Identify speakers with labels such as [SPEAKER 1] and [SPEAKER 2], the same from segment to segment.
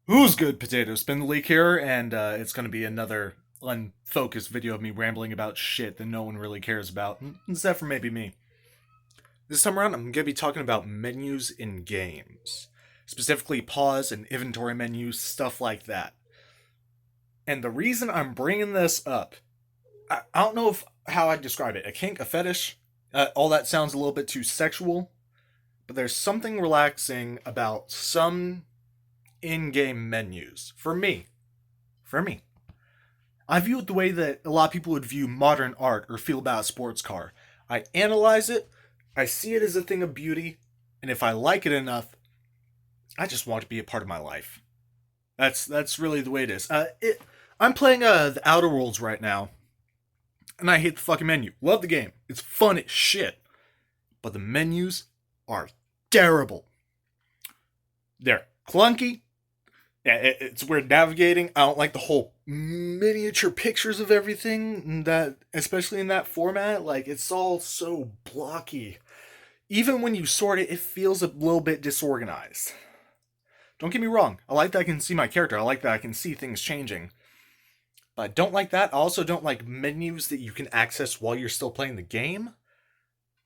[SPEAKER 1] Who's good, Potato Spin Leak here, and it's going to be another unfocused video of me rambling about shit that no one really cares about, except for maybe me. This time around, I'm going to be talking about menus in games, specifically pause and inventory menus, stuff like that. And the reason I'm bringing this up, I don't know how I'd describe it, a kink, a fetish, all that sounds a little bit too sexual, but there's something relaxing about some in-game menus for me. I view it the way that a lot of people would view modern art or feel about a sports car. I analyze it, I see it as a thing of beauty, and if I like it enough, I just want it to be a part of my life. That's really the way it is. I'm playing the Outer Worlds right now, and I hate the fucking menu. Love the game. It's fun as shit. But the menus are terrible. They're clunky. Yeah, it's weird navigating. I don't like the whole miniature pictures of everything, that especially in that format. Like, it's all so blocky. Even when you sort it, it feels a little bit disorganized. Don't get me wrong. I like that I can see my character. I like that I can see things changing. But I don't like that. I also don't like menus that you can access while you're still playing the game.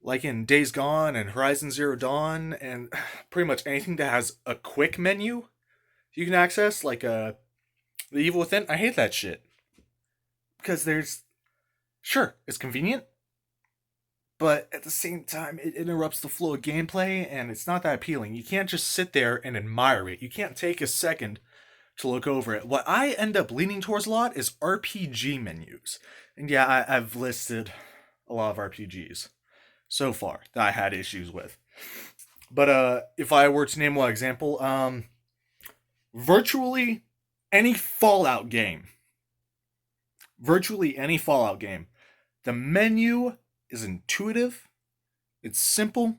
[SPEAKER 1] Like in Days Gone and Horizon Zero Dawn, and pretty much anything that has a quick menu you can access, like The Evil Within. I hate that shit. Because sure, it's convenient, but at the same time, it interrupts the flow of gameplay, and it's not that appealing. You can't just sit there and admire it. You can't take a second to look over it. What I end up leaning towards a lot is RPG menus. And yeah, I've listed a lot of RPGs so far that I had issues with. But if I were to name one example, virtually any Fallout game, the menu is intuitive, it's simple,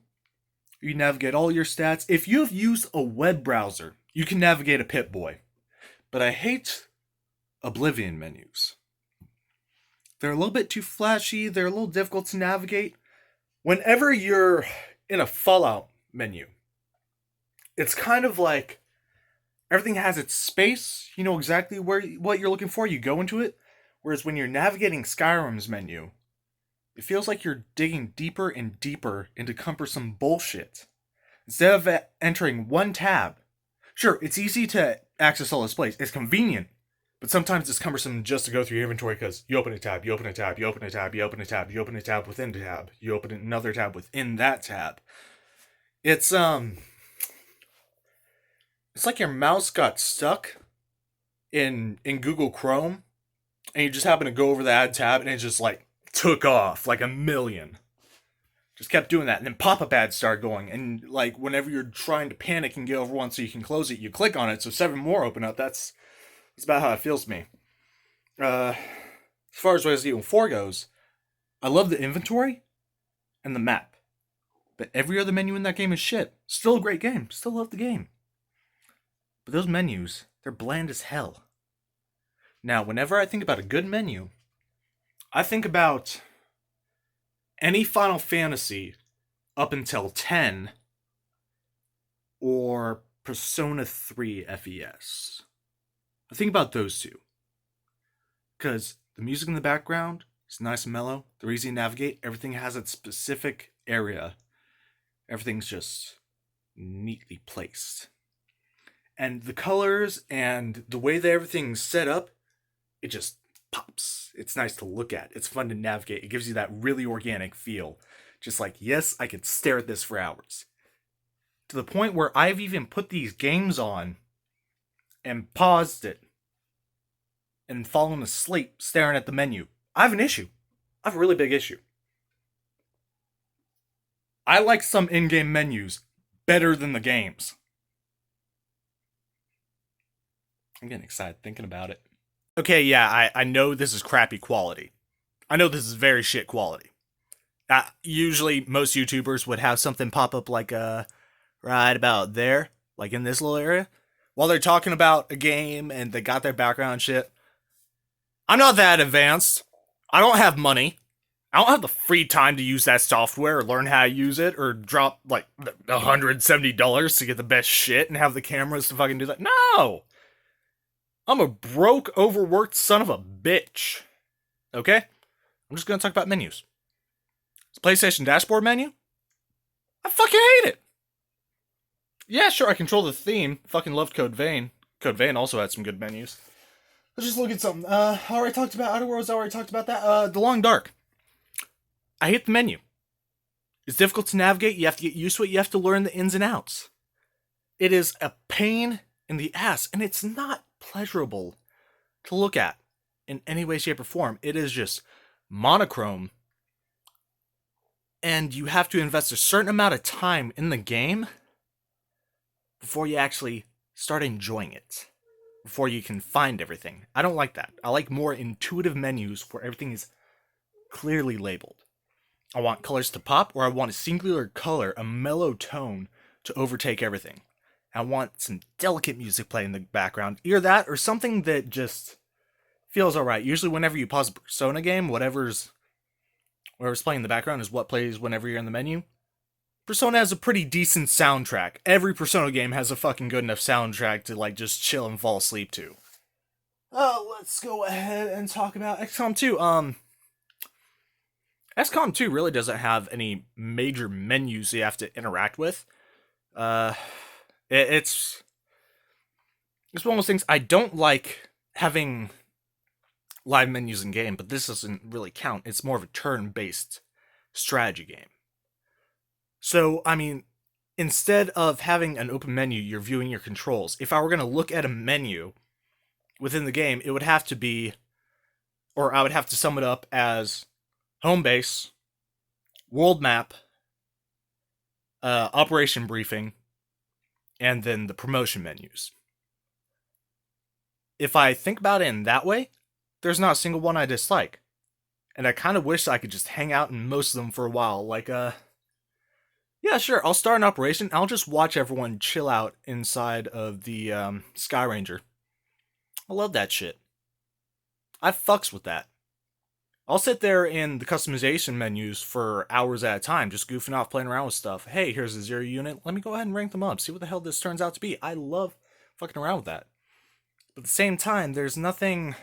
[SPEAKER 1] you navigate all your stats. If you've used a web browser, you can navigate a Pip-Boy. But I hate Oblivion menus. They're a little bit too flashy, they're a little difficult to navigate. Whenever you're in a Fallout menu, it's kind of like everything has its space. You know exactly what you're looking for. You go into it. Whereas when you're navigating Skyrim's menu, it feels like you're digging deeper and deeper into cumbersome bullshit. Instead of entering one tab, sure, it's easy to access all this place. It's convenient. But sometimes it's cumbersome just to go through your inventory because you open a tab, you open a tab, you open a tab, you open a tab, you open a tab within a tab, you open another tab within that tab. It's like your mouse got stuck in Google Chrome, and you just happen to go over the ad tab, and it just like took off like a million. Just kept doing that, and then pop-up ads start going, and like whenever you're trying to panic and get over one so you can close it, you click on it, so 7 more open up. That's about how it feels to me. As far as Resident Evil 4 goes, I love the inventory and the map, but every other menu in that game is shit. Still a great game. Still love the game. But those menus, they're bland as hell. Now, whenever I think about a good menu, I think about any Final Fantasy up until 10 or Persona 3 FES. I think about those two. Because the music in the background is nice and mellow. They're easy to navigate. Everything has its specific area. Everything's just neatly placed. And the colors and the way that everything's set up, it just pops. It's nice to look at. It's fun to navigate. It gives you that really organic feel. Just like, yes, I could stare at this for hours. To the point where I've even put these games on and paused it and fallen asleep staring at the menu. I have an issue. I have a really big issue. I like some in-game menus better than the games. I'm getting excited thinking about it. Okay, yeah, I know this is crappy quality. I know this is very shit quality. Usually, most YouTubers would have something pop up like right about there, like in this little area, while they're talking about a game and they got their background shit. I'm not that advanced. I don't have money. I don't have the free time to use that software or learn how to use it or drop like $170 to get the best shit and have the cameras to fucking do that. No! I'm a broke, overworked son of a bitch. Okay? I'm just gonna talk about menus. PlayStation dashboard menu? I fucking hate it! Yeah, sure, I control the theme. Fucking loved Code Vein. Code Vein also had some good menus. Let's just look at something. Already talked about Outer Worlds, already talked about that. The Long Dark. I hate the menu. It's difficult to navigate, you have to get used to it, you have to learn the ins and outs. It is a pain in the ass, and it's not pleasurable to look at in any way, shape, or form. It is just monochrome, and you have to invest a certain amount of time in the game before you actually start enjoying it, before you can find everything. I don't like that. I like more intuitive menus where everything is clearly labeled. I want colors to pop, or I want a singular color, a mellow tone to overtake everything. I want some delicate music playing in the background. Either that or something that just feels alright. Usually whenever you pause a Persona game, whatever's playing in the background is what plays whenever you're in the menu. Persona has a pretty decent soundtrack. Every Persona game has a fucking good enough soundtrack to like just chill and fall asleep to. Let's go ahead and talk about XCOM 2. XCOM 2 really doesn't have any major menus you have to interact with. It's one of those things. I don't like having live menus in game, but this doesn't really count. It's more of a turn-based strategy game. So, I mean, instead of having an open menu, you're viewing your controls. If I were going to look at a menu within the game, it would have to be, or I would have to sum it up as home base, world map, operation briefing, and then the promotion menus. If I think about it in that way, there's not a single one I dislike. And I kind of wish I could just hang out in most of them for a while. Like, yeah, sure, I'll start an operation. I'll just watch everyone chill out inside of the Sky Ranger. I love that shit. I fucks with that. I'll sit there in the customization menus for hours at a time, just goofing off, playing around with stuff. Hey, here's a 0 unit. Let me go ahead and rank them up. See what the hell this turns out to be. I love fucking around with that. But at the same time, there's nothing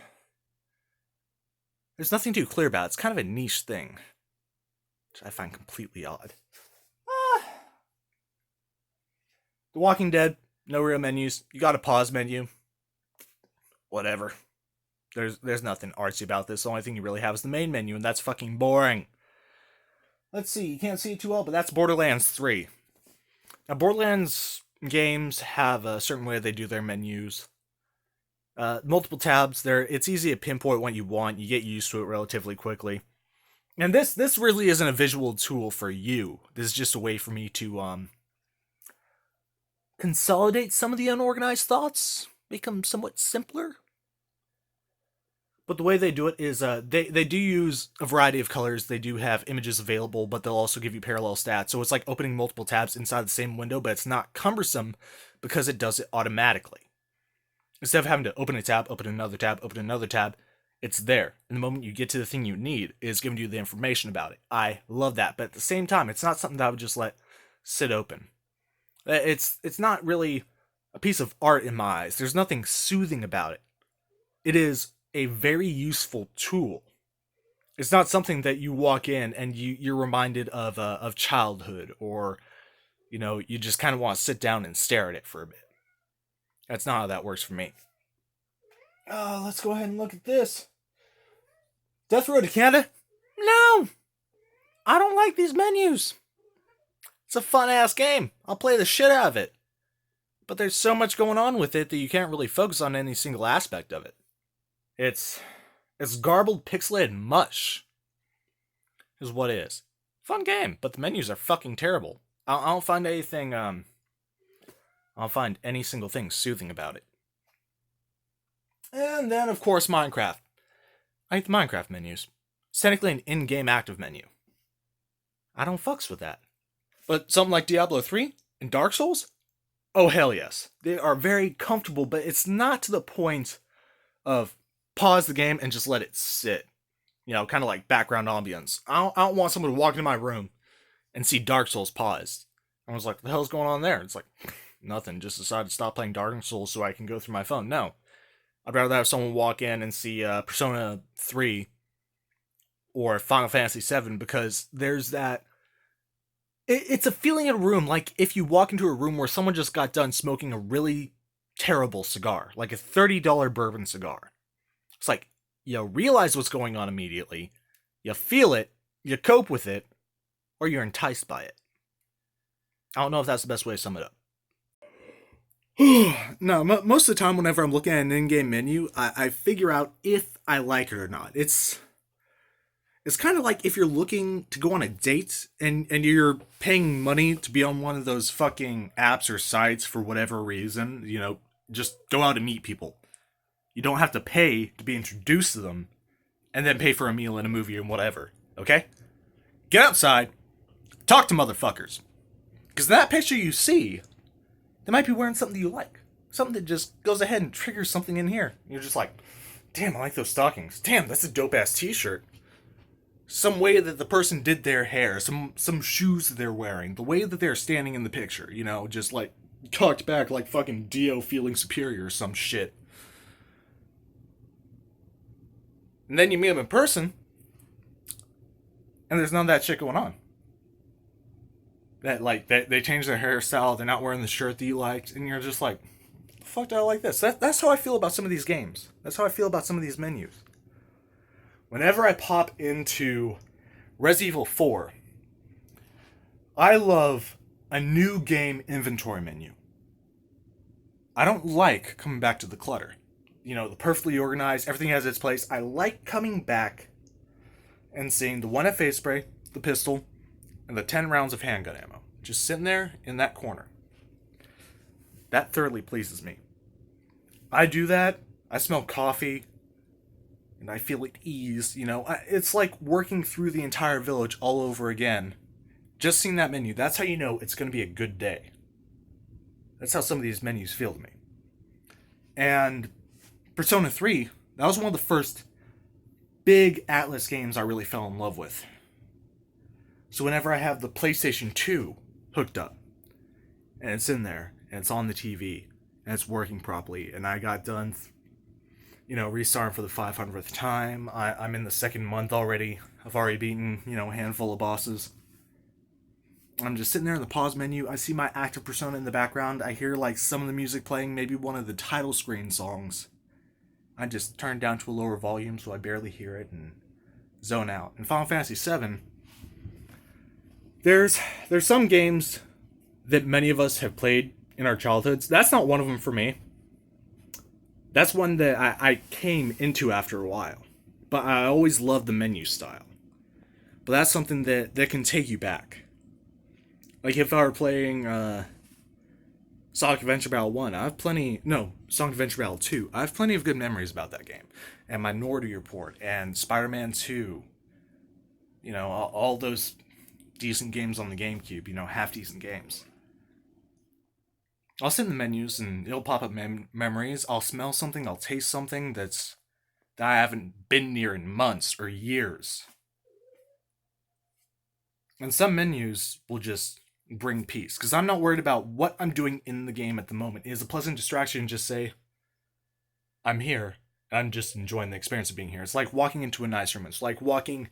[SPEAKER 1] too clear about it. It's kind of a niche thing, which I find completely odd. The Walking Dead, no real menus. You got a pause menu. Whatever. There's nothing artsy about this. The only thing you really have is the main menu, and that's fucking boring. Let's see, you can't see it too well, but that's Borderlands 3. Now, Borderlands games have a certain way they do their menus. Multiple tabs. It's easy to pinpoint what you want. You get used to it relatively quickly. And this really isn't a visual tool for you. This is just a way for me to consolidate some of the unorganized thoughts, make them somewhat simpler. But the way they do it is they do use a variety of colors. They do have images available, but they'll also give you parallel stats. So it's like opening multiple tabs inside the same window, but it's not cumbersome because it does it automatically. Instead of having to open a tab, open another tab, it's there. And the moment you get to the thing you need, it's giving you the information about it. I love that. But at the same time, it's not something that I would just let sit open. It's not really a piece of art in my eyes. There's nothing soothing about it. It is a very useful tool. It's not something that you walk in and you're reminded of childhood, or you just kind of want to sit down and stare at it for a bit. That's not how that works for me. Let's go ahead and look at this. Death Road to Canada? No! I don't like these menus. It's a fun-ass game. I'll play the shit out of it. But there's so much going on with it that you can't really focus on any single aspect of it. It's garbled, pixelated mush. Is what it is. Fun game, but the menus are fucking terrible. I don't find anything, I don't find any single thing soothing about it. And then, of course, Minecraft. I hate the Minecraft menus. It's technically an in-game active menu. I don't fucks with that. But something like Diablo 3 and Dark Souls? Oh, hell yes. They are very comfortable, but it's not to the point of pause the game and just let it sit. Kind of like background ambience. I don't want someone to walk into my room and see Dark Souls paused. I was like, what the hell's going on there? It's like, nothing. Just decided to stop playing Dark Souls so I can go through my phone. No. I'd rather have someone walk in and see Persona 3 or Final Fantasy 7 because there's that. It's a feeling in a room like if you walk into a room where someone just got done smoking a really terrible cigar, like a $30 bourbon cigar. It's like you realize what's going on immediately, you feel it, you cope with it, or you're enticed by it. I don't know if that's the best way to sum it up. No, most of the time, whenever I'm looking at an in-game menu, I figure out if I like it or not. It's kind of like if you're looking to go on a date and you're paying money to be on one of those fucking apps or sites for whatever reason, just go out and meet people. You don't have to pay to be introduced to them and then pay for a meal and a movie and whatever, okay? Get outside, talk to motherfuckers. Because that picture you see, they might be wearing something you like. Something that just goes ahead and triggers something in here. You're just like, damn, I like those stockings. Damn, that's a dope-ass t-shirt. Some way that the person did their hair, some shoes that they're wearing, the way that they're standing in the picture, just like cocked back like fucking Dio feeling superior or some shit. And then you meet them in person, and there's none of that shit going on. That, like, they change their hairstyle, they're not wearing the shirt that you liked, and you're just like, the fuck do I like this? That's how I feel about some of these games. That's how I feel about some of these menus. Whenever I pop into Resident Evil 4, I love a new game inventory menu. I don't like coming back to the clutter. The perfectly organized, everything has its place. I like coming back and seeing the 1FA spray, the pistol, and the 10 rounds of handgun ammo. Just sitting there in that corner. That thoroughly pleases me. I do that, I smell coffee, and I feel at ease, It's like working through the entire village all over again. Just seeing that menu, that's how you know it's going to be a good day. That's how some of these menus feel to me. And Persona 3, that was one of the first big Atlas games I really fell in love with. So whenever I have the PlayStation 2 hooked up, and it's in there, and it's on the TV, and it's working properly, and I got done restarting for the 500th time. I'm in the second month already. I've already beaten, a handful of bosses. I'm just sitting there in the pause menu. I see my active persona in the background. I hear, like, some of the music playing, maybe one of the title screen songs. I just turn it down to a lower volume so I barely hear it and zone out. In Final Fantasy VII, there's some games that many of us have played in our childhoods. That's not one of them for me. That's one that I came into after a while. But I always loved the menu style. But that's something that can take you back. Like if I were playing Sonic Adventure Battle 1, Sonic Adventure Battle 2, I have plenty of good memories about that game. And Minority Report, and Spider-Man 2. All those decent games on the GameCube, half-decent games. I'll sit in the menus and it'll pop up memories. I'll smell something, I'll taste something that I haven't been near in months or years. And some menus will just bring peace, because I'm not worried about what I'm doing in the game at the moment. It is a pleasant distraction to just say, I'm here, and I'm just enjoying the experience of being here. It's like walking into a nice room. It's like walking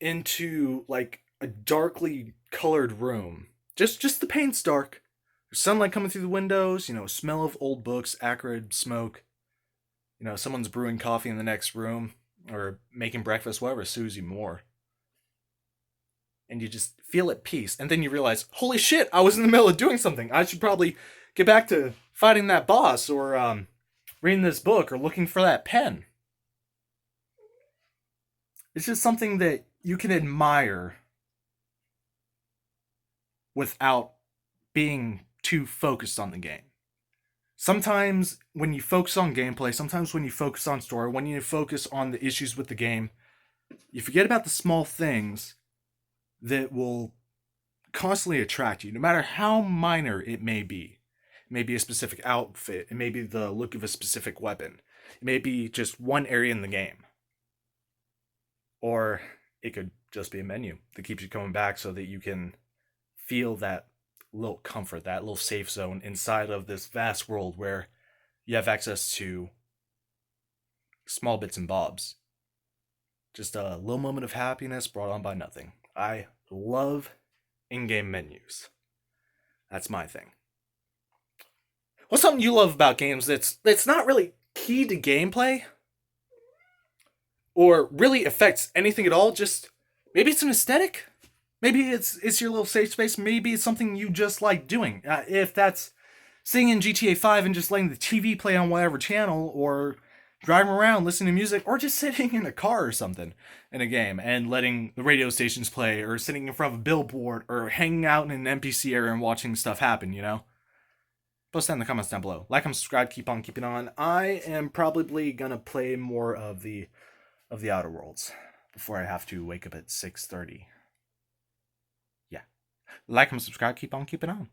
[SPEAKER 1] into, like, a darkly colored room. Just the paint's dark. There's sunlight coming through the windows, smell of old books, acrid smoke. Someone's brewing coffee in the next room, or making breakfast, whatever soothes you more. And you just feel at peace. And then you realize, holy shit, I was in the middle of doing something. I should probably get back to fighting that boss, or reading this book, or looking for that pen. It's just something that you can admire without being too focused on the game. Sometimes when you focus on gameplay, sometimes when you focus on story, when you focus on the issues with the game, you forget about the small things that will constantly attract you, no matter how minor it may be. It may be a specific outfit, it may be the look of a specific weapon, it may be just one area in the game. Or it could just be a menu that keeps you coming back so that you can feel that little comfort, that little safe zone inside of this vast world where you have access to small bits and bobs. Just a little moment of happiness brought on by nothing. I love in-game menus. That's my thing. What's something you love about games that's not really key to gameplay or really affects anything at all? Just maybe it's an aesthetic. Maybe it's your little safe space. Maybe it's something you just like doing. If that's sitting in GTA 5 and just letting the TV play on whatever channel, or driving around listening to music, or just sitting in a car or something in a game and letting the radio stations play, or sitting in front of a billboard, or hanging out in an NPC area and watching stuff happen, you know? Post that in the comments down below. Like and subscribe, keep on keeping on. I am probably gonna play more of the Outer Worlds before I have to wake up at 6:30. Yeah. Like and subscribe, keep on keeping on.